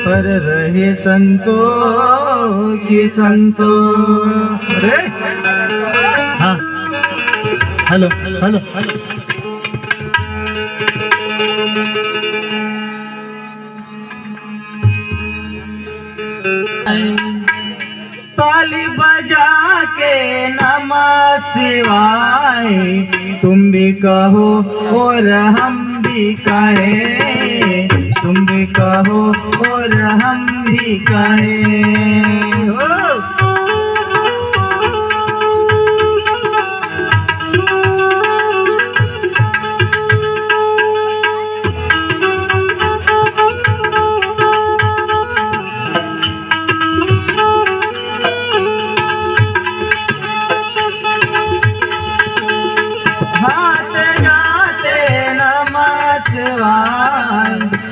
पर रहे संतों की संतों। अरे हाँ, हेलो हेलो हेलो। ताली बजा के नमः शिवाय, तुम भी कहो और हम भी कहें, तुम भी कहो और हम भी कहें।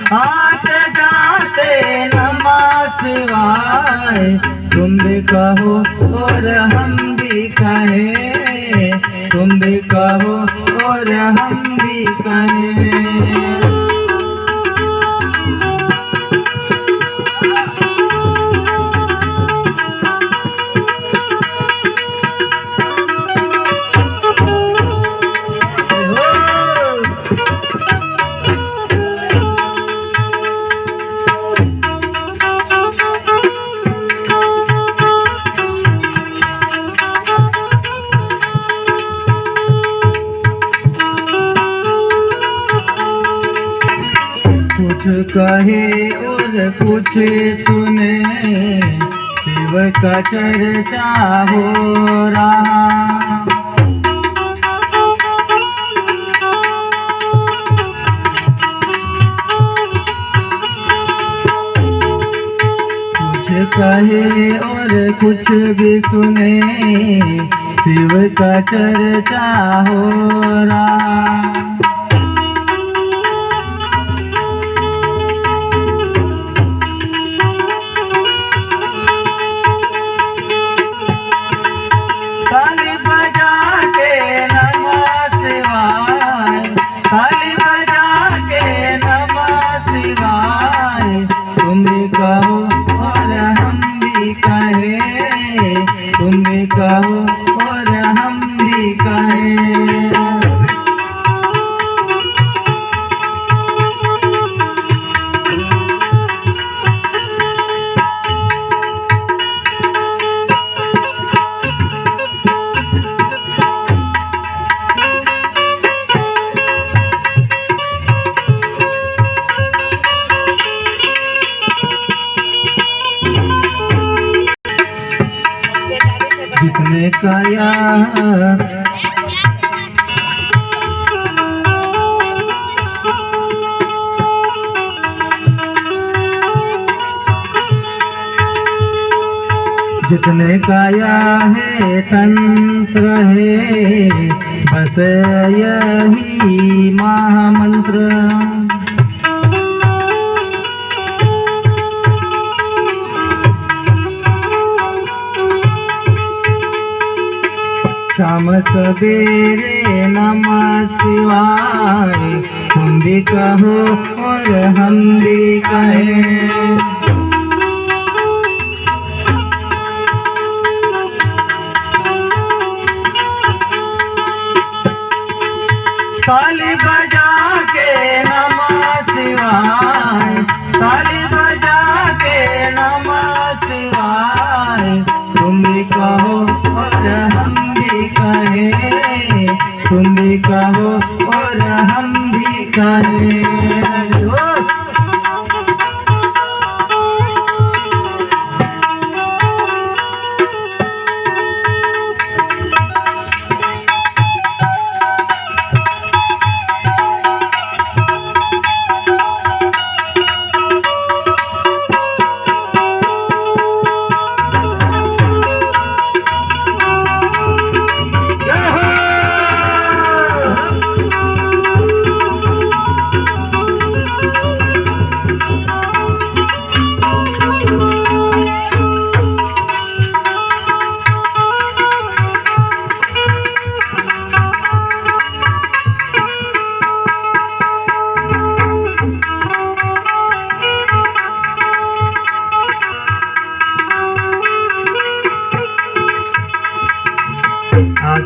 आते जाते नमः शिवाय, तुम भी कहो और हम भी कहें, तुम भी कहो और हम भी कहें। कुछ कहे और कुछ सुने, शिव का चर्चा हो रहा। कुछ कहे और कुछ भी सुने, शिव का चर्चा हो रहा। ताली बजा के नमः शिवाय, ताली बजा के नमः शिवाय, तुम भी कहो और हम भी कहें, तुम भी कहो और हम भी कहें। जितने काया जितने काया है तंत्र है, बस यही महामंत्र। शाम सवेरे नमः शिवाय, तुम भी कहो और हम भी कहें। ताली बजा के नमः शिवाय, ताली बजा के नमः शिवाय, तुम भी कहो और हम भी कहें, तुम भी कहो और हम भी कहें।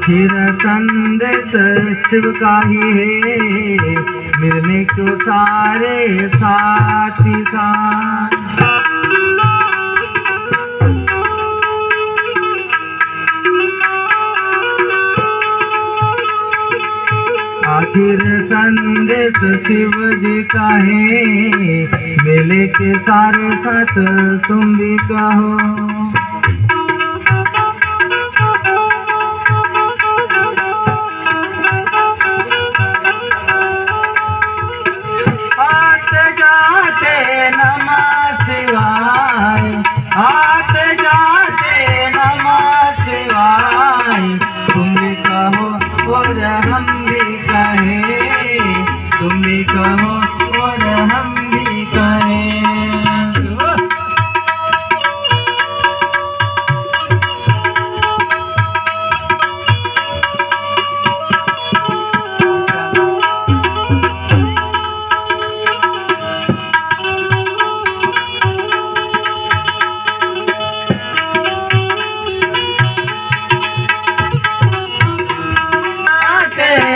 आखिर संदेश शिव का ही है, मिलने को सारे साथी साथ। आखिर संदेश शिव जी का है, मिले के सारे साथ तुम भी कहो। आते जाते नमः शिवाय, आते जाते नमः शिवाय, तुम भी कहो और हम भी कहें, तुम भी कहो और हम भी कहें।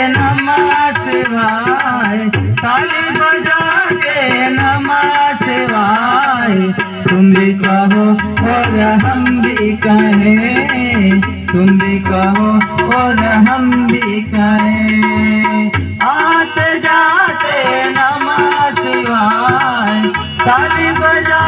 नमः शिवाय, ताली बजा के नमः शिवाय, तुम भी कहो और हम भी कहें, तुम भी कहो और हम भी कहें। आते जाते नमः शिवाय, ताली बजा